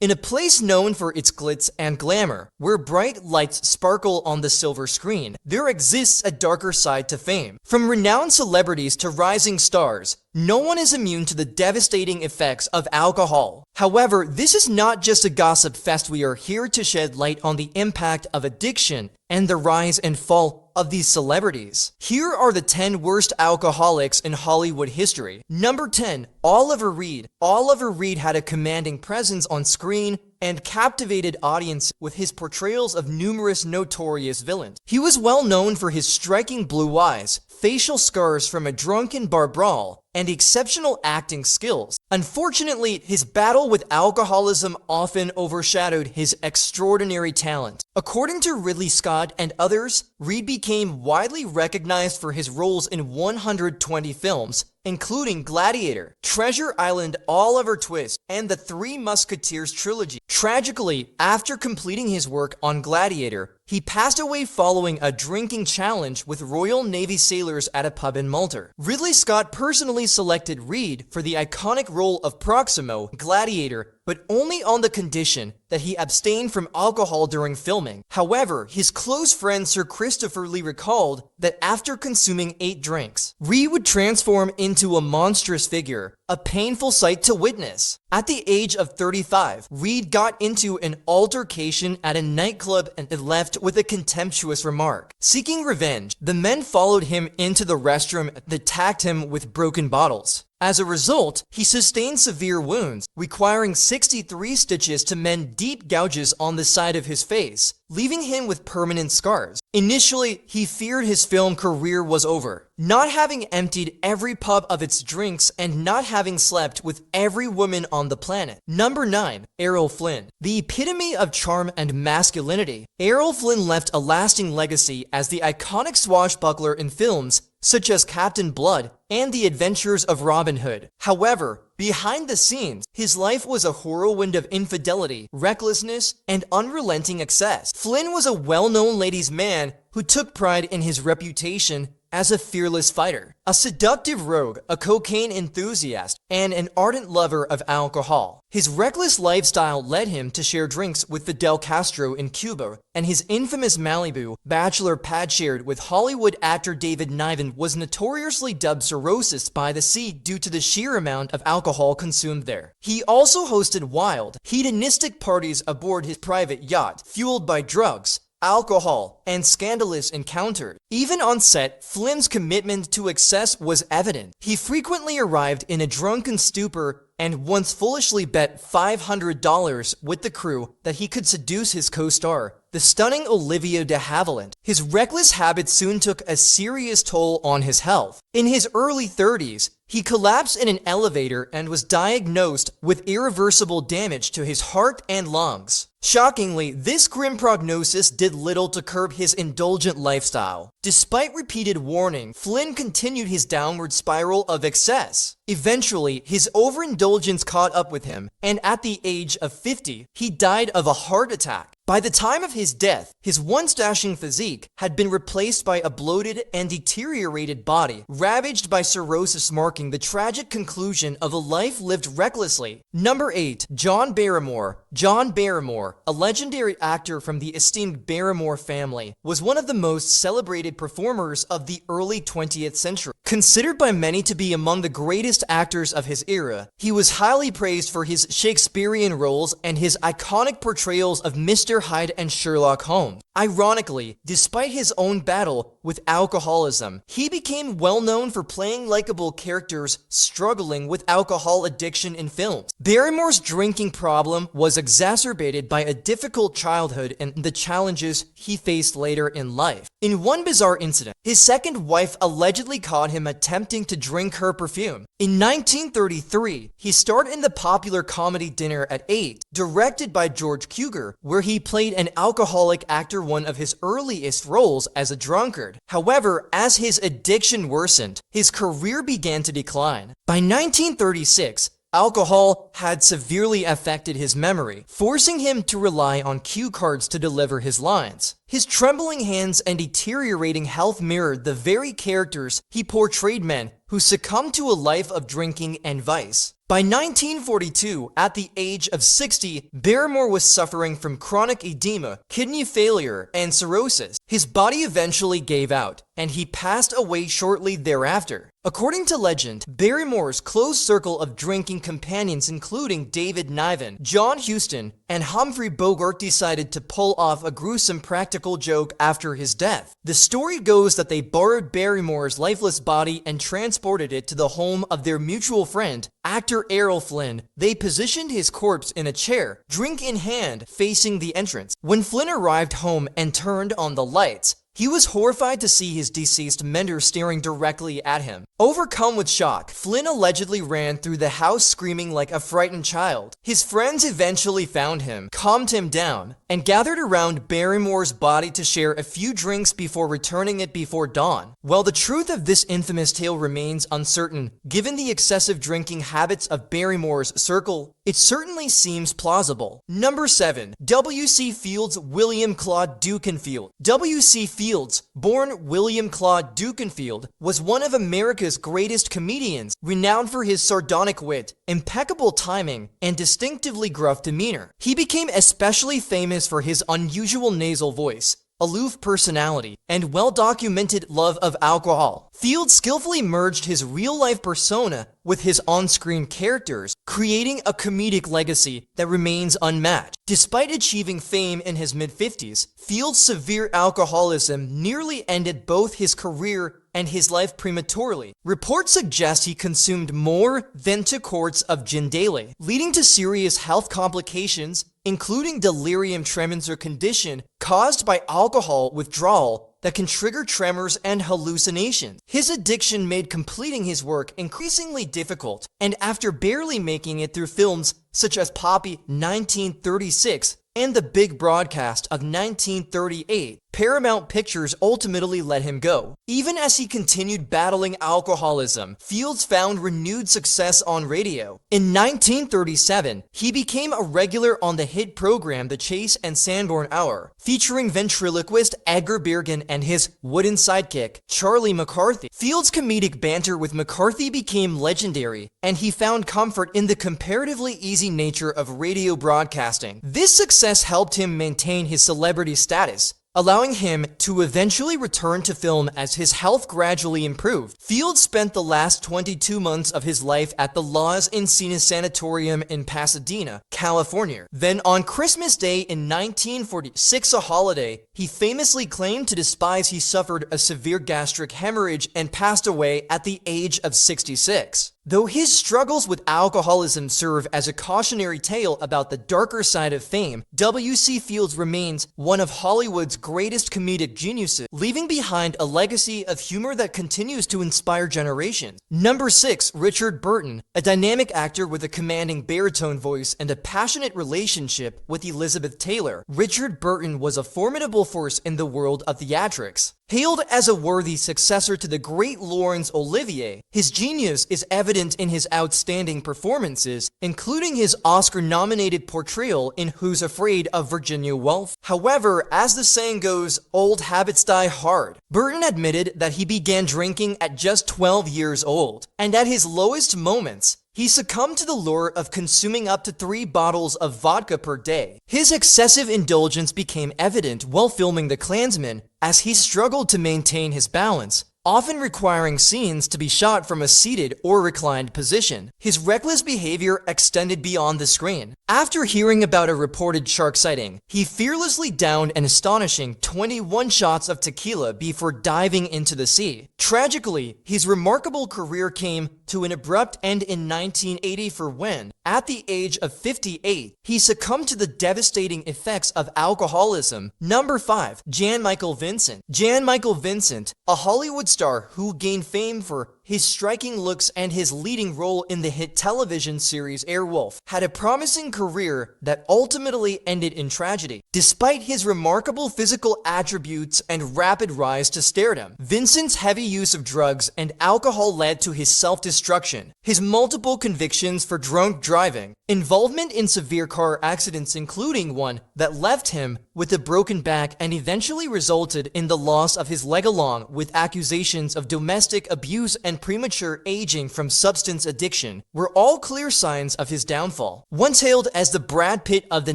In a place known for its glitz and glamour, where bright lights sparkle on the silver screen, there exists a darker side to fame. From renowned celebrities to rising stars, no one is immune to the devastating effects of alcohol. However, this is not just a gossip fest. We are here to shed light on the impact of addiction and the rise and fall of these celebrities. Here are the 10 worst alcoholics in Hollywood history. Number 10, Oliver Reed. Oliver Reed had a commanding presence on screen and captivated audiences with his portrayals of numerous notorious villains. He was well known for his striking blue eyes, facial scars from a drunken bar brawl, and exceptional acting skills. Unfortunately, his battle with alcoholism often overshadowed his extraordinary talent. According to Ridley Scott and others, Reed became widely recognized for his roles in 120 films, including Gladiator, Treasure Island, Oliver Twist, and the Three Musketeers trilogy. Tragically, after completing his work on Gladiator, he passed away following a drinking challenge with Royal Navy sailors at a pub in Malta. Ridley Scott personally selected Reed for the iconic role of Proximo, Gladiator, but only on the condition that he abstained from alcohol during filming. However, his close friend Sir Christopher Lee recalled that after consuming 8 drinks, Reed would transform into a monstrous figure, a painful sight to witness. At the age of 35, Reed got into an altercation at a nightclub and left with a contemptuous remark. Seeking revenge, the men followed him into the restroom and attacked him with broken bottles. As a result, he sustained severe wounds, requiring 63 stitches to mend deep gouges on the side of his face, leaving him with permanent scars. Initially, he feared his film career was over. Not having emptied every pub of its drinks and not having slept with every woman on the planet. Number 9. Errol Flynn. The epitome of charm and masculinity, Errol Flynn left a lasting legacy as the iconic swashbuckler in films such as Captain Blood and The Adventures of Robin Hood. However, behind the scenes, his life was a whirlwind of infidelity, recklessness, and unrelenting excess. Flynn was a well-known ladies' man who took pride in his reputation as a fearless fighter, a seductive rogue, a cocaine enthusiast, and an ardent lover of alcohol. His reckless lifestyle led him to share drinks with Fidel Castro in Cuba, and his infamous Malibu bachelor pad shared with Hollywood actor David Niven was notoriously dubbed cirrhosis by the sea due to the sheer amount of alcohol consumed there. He also hosted wild, hedonistic parties aboard his private yacht, fueled by drugs, alcohol, and scandalous encounters. Even on set, Flynn's commitment to excess was evident. He frequently arrived in a drunken stupor and once foolishly bet $500 with the crew that he could seduce his co-star, the stunning Olivia de Havilland. His reckless habits soon took a serious toll on his health. In his early 30s, he collapsed in an elevator and was diagnosed with irreversible damage to his heart and lungs. Shockingly, this grim prognosis did little to curb his indulgent lifestyle. Despite repeated warning, Flynn continued his downward spiral of excess. Eventually, his overindulgence caught up with him, and at the age of 50, he died of a heart attack. By the time of his death, his once dashing physique had been replaced by a bloated and deteriorated body, ravaged by cirrhosis, marking the tragic conclusion of a life lived recklessly. Number 8. John Barrymore. John Barrymore, a legendary actor from the esteemed Barrymore family, was one of the most celebrated performers of the early 20th century. Considered by many to be among the greatest actors of his era, he was highly praised for his Shakespearean roles and his iconic portrayals of Mr. Hyde and Sherlock Holmes. Ironically, despite his own battle with alcoholism, he became well known for playing likable characters struggling with alcohol addiction in films. Barrymore's drinking problem was exacerbated by a difficult childhood and the challenges he faced later in life. In one bizarre incident, his second wife allegedly caught him attempting to drink her perfume. In 1933, he starred in the popular comedy Dinner at 8, directed by George Cukor, where he played an alcoholic actor, one of his earliest roles as a drunkard. However, as his addiction worsened, his career began to decline. By 1936, Alcohol had severely affected his memory, forcing him to rely on cue cards to deliver his lines. His trembling hands and deteriorating health mirrored the very characters he portrayed, men who succumbed to a life of drinking and vice. By 1942, at the age of 60, Barrymore was suffering from chronic edema, kidney failure, and cirrhosis. His body eventually gave out, and he passed away shortly thereafter. According to legend, Barrymore's close circle of drinking companions, including David Niven, John Huston, and Humphrey Bogart, decided to pull off a gruesome practical joke after his death. The story goes that they borrowed Barrymore's lifeless body and transported it to the home of their mutual friend, actor Errol Flynn. They positioned his corpse in a chair, drink in hand, facing the entrance. When Flynn arrived home and turned on the lights, he was horrified to see his deceased mentor staring directly at him. Overcome with shock, Flynn allegedly ran through the house screaming like a frightened child. His friends eventually found him, calmed him down, and gathered around Barrymore's body to share a few drinks before returning it before dawn. While the truth of this infamous tale remains uncertain, given the excessive drinking habits of Barrymore's circle, it certainly seems plausible. Number 7. W.C. Fields William Claude Dukenfield. W.C. Fields, born William Claude Dukenfield, was one of America's greatest comedians, renowned for his sardonic wit, impeccable timing, and distinctively gruff demeanor. He became especially famous for his unusual nasal voice, aloof personality, and well-documented love of alcohol. Fields skillfully merged his real-life persona with his on-screen characters, creating a comedic legacy that remains unmatched. Despite achieving fame in his mid-50s, Fields' severe alcoholism nearly ended both his career and his life prematurely. Reports suggest he consumed more than 2 quarts of gin daily, leading to serious health complications, including delirium tremens, or condition caused by alcohol withdrawal that can trigger tremors and hallucinations. His addiction made completing his work increasingly difficult, and after barely making it through films such as Poppy 1936 and The Big Broadcast of 1938, Paramount Pictures ultimately let him go. Even as he continued battling alcoholism, Fields found renewed success on radio. In 1937, he became a regular on the hit program The Chase and Sanborn Hour, featuring ventriloquist Edgar Bergen and his wooden sidekick, Charlie McCarthy. Fields' comedic banter with McCarthy became legendary, and he found comfort in the comparatively easy nature of radio broadcasting. This success helped him maintain his celebrity status, allowing him to eventually return to film as his health gradually improved. Fields spent the last 22 months of his life at the Las Encinas Sanatorium in Pasadena, California. Then on Christmas Day in 1946, a holiday, he famously claimed to despise he suffered a severe gastric hemorrhage and passed away at the age of 66. Though his struggles with alcoholism serve as a cautionary tale about the darker side of fame, W.C. Fields remains one of Hollywood's greatest comedic geniuses, leaving behind a legacy of humor that continues to inspire generations. Number 6. Richard Burton, a dynamic actor with a commanding baritone voice and a passionate relationship with Elizabeth Taylor. Richard Burton was a formidable force in the world of theatrics. Hailed as a worthy successor to the great Laurence Olivier, his genius is evident in his outstanding performances, including his Oscar-nominated portrayal in Who's Afraid of Virginia Woolf. However, as the saying goes, old habits die hard. Burton admitted that he began drinking at just 12 years old, and at his lowest moments, he succumbed to the lure of consuming up to 3 bottles of vodka per day. His excessive indulgence became evident while filming The Klansman, as he struggled to maintain his balance, often requiring scenes to be shot from a seated or reclined position. His reckless behavior extended beyond the screen. After hearing about a reported shark sighting, he fearlessly downed an astonishing 21 shots of tequila before diving into the sea. Tragically, his remarkable career came to an abrupt end in 1980 when, at the age of 58, he succumbed to the devastating effects of alcoholism. Number 5. Jan Michael Vincent. Jan Michael Vincent, a Hollywood star who gained fame for his striking looks, and his leading role in the hit television series Airwolf, had a promising career that ultimately ended in tragedy. Despite his remarkable physical attributes and rapid rise to stardom, Vincent's heavy use of drugs and alcohol led to his self-destruction. His multiple convictions for drunk driving, involvement in severe car accidents, including one that left him with a broken back and eventually resulted in the loss of his leg, along with accusations of domestic abuse and premature aging from substance addiction, were all clear signs of his downfall. Once hailed as the Brad Pitt of the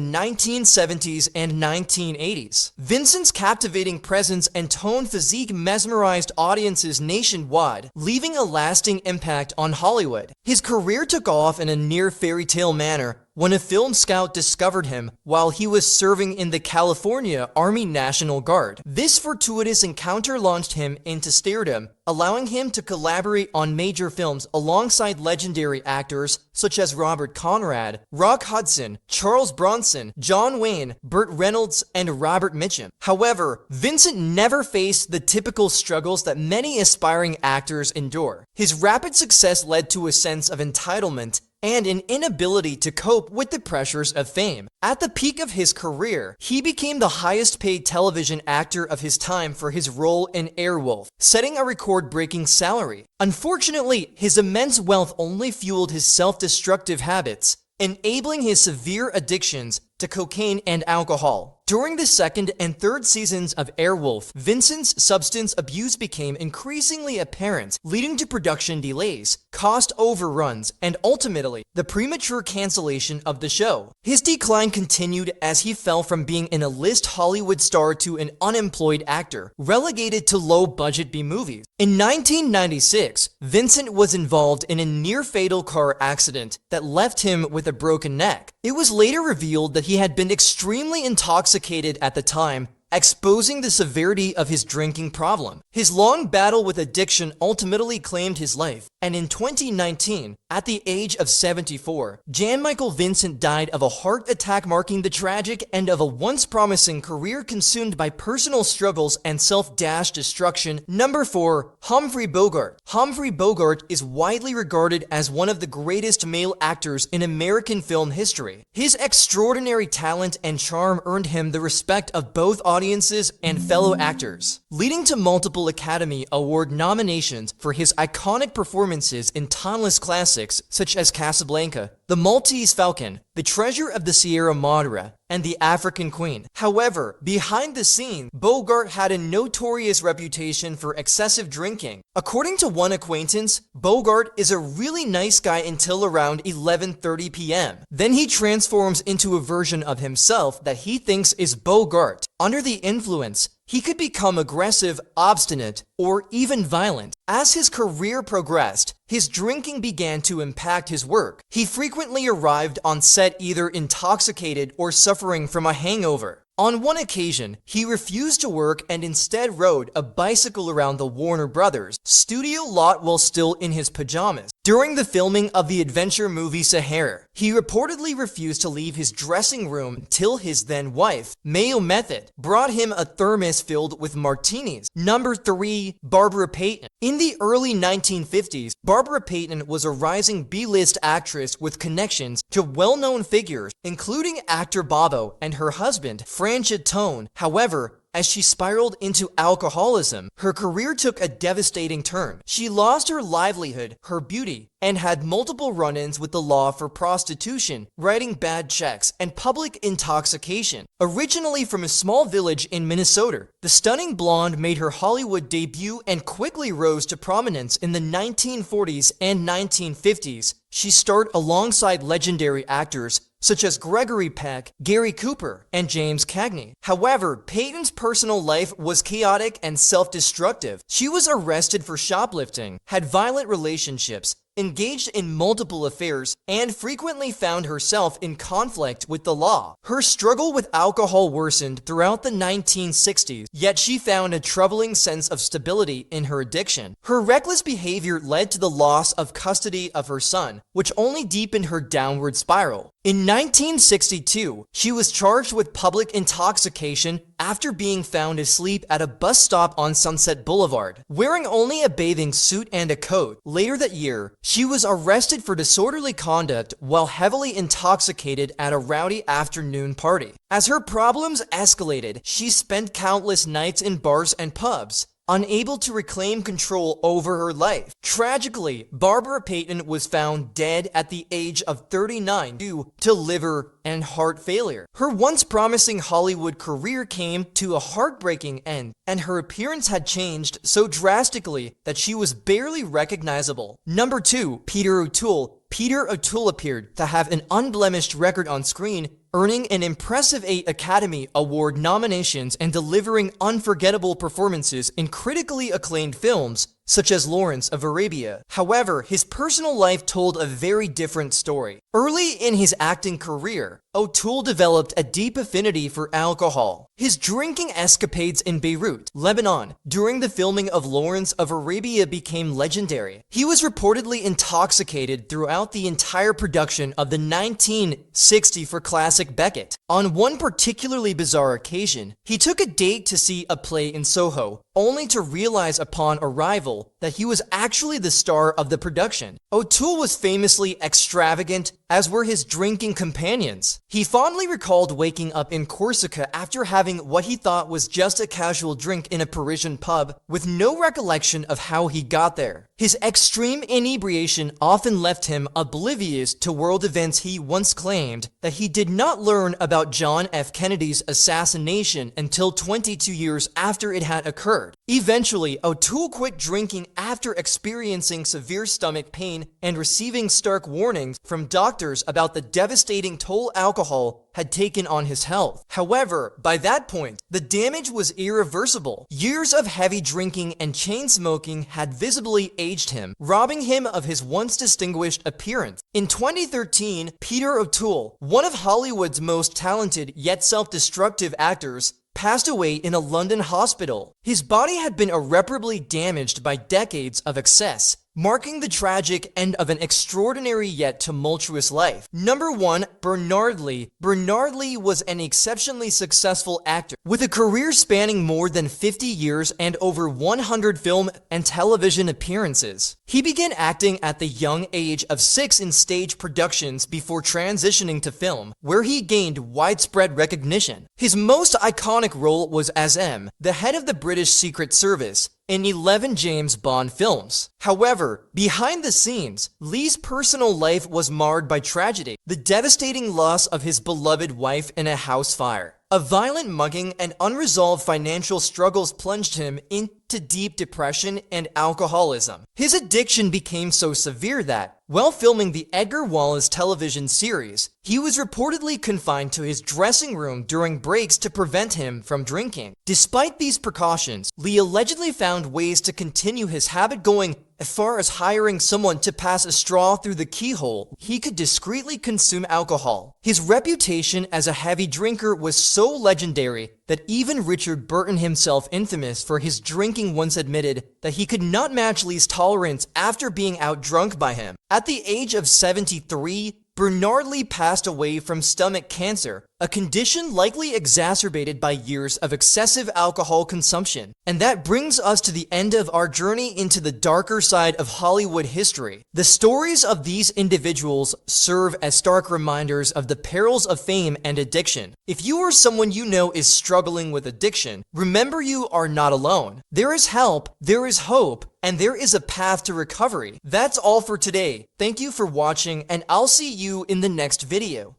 1970s and 1980s, Vincent's captivating presence and toned physique mesmerized audiences nationwide, leaving a lasting impact on Hollywood. His career took off in a near fairy tale manner when a film scout discovered him while he was serving in the California Army National Guard. This fortuitous encounter launched him into stardom, allowing him to collaborate on major films alongside legendary actors such as Robert Conrad, Rock Hudson, Charles Bronson, John Wayne, Burt Reynolds, and Robert Mitchum. However, Vincent never faced the typical struggles that many aspiring actors endure. His rapid success led to a sense of entitlement and an inability to cope with the pressures of fame. At the peak of his career, he became the highest paid television actor of his time for his role in Airwolf, setting a record-breaking salary. Unfortunately, his immense wealth only fueled his self-destructive habits, enabling his severe addictions to cocaine and alcohol. During the second and third seasons of Airwolf, Vincent's substance abuse became increasingly apparent, leading to production delays, cost overruns, and ultimately, the premature cancellation of the show. His decline continued as he fell from being an A-list Hollywood star to an unemployed actor, relegated to low-budget B-movies. In 1996, Vincent was involved in a near-fatal car accident that left him with a broken neck. It was later revealed that he had been extremely intoxicated at the time, exposing the severity of his drinking problem. His long battle with addiction ultimately claimed his life, and in 2019, at the age of 74, Jan-Michael Vincent died of a heart attack, marking the tragic end of a once promising career consumed by personal struggles and self-destruction. Number 4. Humphrey Bogart. Humphrey Bogart is widely regarded as one of the greatest male actors in American film history. His extraordinary talent and charm earned him the respect of both audiences and fellow actors, leading to multiple Academy Award nominations for his iconic performances in timeless classics such as Casablanca, The Maltese Falcon, The Treasure of the Sierra Madre, and The African Queen. However, behind the scenes, Bogart had a notorious reputation for excessive drinking. According to one acquaintance, Bogart is a really nice guy until around 11:30 p.m. Then he transforms into a version of himself that he thinks is Bogart. Under the influence, he could become aggressive, obstinate, or even violent. As his career progressed, his drinking began to impact his work. He frequently arrived on set either intoxicated or suffering from a hangover. On one occasion, he refused to work and instead rode a bicycle around the Warner Brothers studio lot while still in his pajamas. During the filming of the adventure movie Sahara, he reportedly refused to leave his dressing room till his then wife, Mayo Method, brought him a thermos filled with martinis. Number 3. Barbara Payton. In the early 1950s, Barbara Payton was a rising B-list actress with connections to well-known figures, including actor Bobo and her husband, Franchot Tone. However, as she spiraled into alcoholism, her career took a devastating turn. She lost her livelihood, her beauty, and had multiple run-ins with the law for prostitution, writing bad checks, and public intoxication. Originally from a small village in Minnesota, the stunning blonde made her Hollywood debut and quickly rose to prominence in the 1940s and 1950s. She starred alongside legendary actors such as Gregory Peck, Gary Cooper, and James Cagney. However, Payton's personal life was chaotic and self-destructive. She was arrested for shoplifting, had violent relationships, engaged in multiple affairs, and frequently found herself in conflict with the law. Her struggle with alcohol worsened throughout the 1960s, yet she found a troubling sense of stability in her addiction. Her reckless behavior led to the loss of custody of her son, which only deepened her downward spiral. In 1962, she was charged with public intoxication after being found asleep at a bus stop on Sunset Boulevard, wearing only a bathing suit and a coat. Later that year, she was arrested for disorderly conduct while heavily intoxicated at a rowdy afternoon party. As her problems escalated, she spent countless nights in bars and pubs, unable to reclaim control over her life. Tragically, Barbara Payton was found dead at the age of 39 due to liver and heart failure. Her once promising Hollywood career came to a heartbreaking end, and her appearance had changed so drastically that she was barely recognizable. Number 2. Peter O'Toole. Peter O'Toole appeared to have an unblemished record on screen, earning an impressive 8 Academy Award nominations and delivering unforgettable performances in critically acclaimed films such as Lawrence of Arabia. However, his personal life told a very different story. Early in his acting career, O'Toole developed a deep affinity for alcohol. His drinking escapades in Beirut, Lebanon, during the filming of Lawrence of Arabia became legendary. He was reportedly intoxicated throughout the entire production of the 1964 classic Beckett. On one particularly bizarre occasion, he took a date to see a play in Soho, only to realize upon arrival that he was actually the star of the production. O'Toole was famously extravagant, as were his drinking companions. He fondly recalled waking up in Corsica after having what he thought was just a casual drink in a Parisian pub, with no recollection of how he got there. His extreme inebriation often left him oblivious to world events. He once claimed that he did not learn about John F. Kennedy's assassination until 22 years after it had occurred. Eventually, O'Toole quit drinking after experiencing severe stomach pain and receiving stark warnings from doctors about the devastating toll alcohol had taken on his health. However, by that point, the damage was irreversible. Years of heavy drinking and chain smoking had visibly aged him, robbing him of his once distinguished appearance. In 2013, Peter O'Toole, one of Hollywood's most talented yet self-destructive actors, passed away in a London hospital. His body had been irreparably damaged by decades of excess, marking the tragic end of an extraordinary yet tumultuous life. Number 1. Bernard Lee. Bernard Lee was an exceptionally successful actor, with a career spanning more than 50 years and over 100 film and television appearances. He began acting at the young age of 6 in stage productions before transitioning to film, where he gained widespread recognition. His most iconic role was as M, the head of the British Secret Service, in 11 James Bond films. However, behind the scenes, Lee's personal life was marred by tragedy, the devastating loss of his beloved wife in a house fire. A violent mugging and unresolved financial struggles plunged him into deep depression and alcoholism. His addiction became so severe that, while filming the Edgar Wallace television series, he was reportedly confined to his dressing room during breaks to prevent him from drinking. Despite these precautions, Lee allegedly found ways to continue his habit, going as far as hiring someone to pass a straw through the keyhole he could discreetly consume alcohol. His reputation as a heavy drinker was so legendary that even Richard Burton, himself infamous for his drinking, once admitted that he could not match Lee's tolerance after being out-drunk by him. At the age of 73, Bernard Lee passed away from stomach cancer, a condition likely exacerbated by years of excessive alcohol consumption. And that brings us to the end of our journey into the darker side of Hollywood history. The stories of these individuals serve as stark reminders of the perils of fame and addiction. If you or someone you know is struggling with addiction, remember you are not alone. There is help, there is hope, and there is a path to recovery. That's all for today. Thank you for watching, and I'll see you in the next video.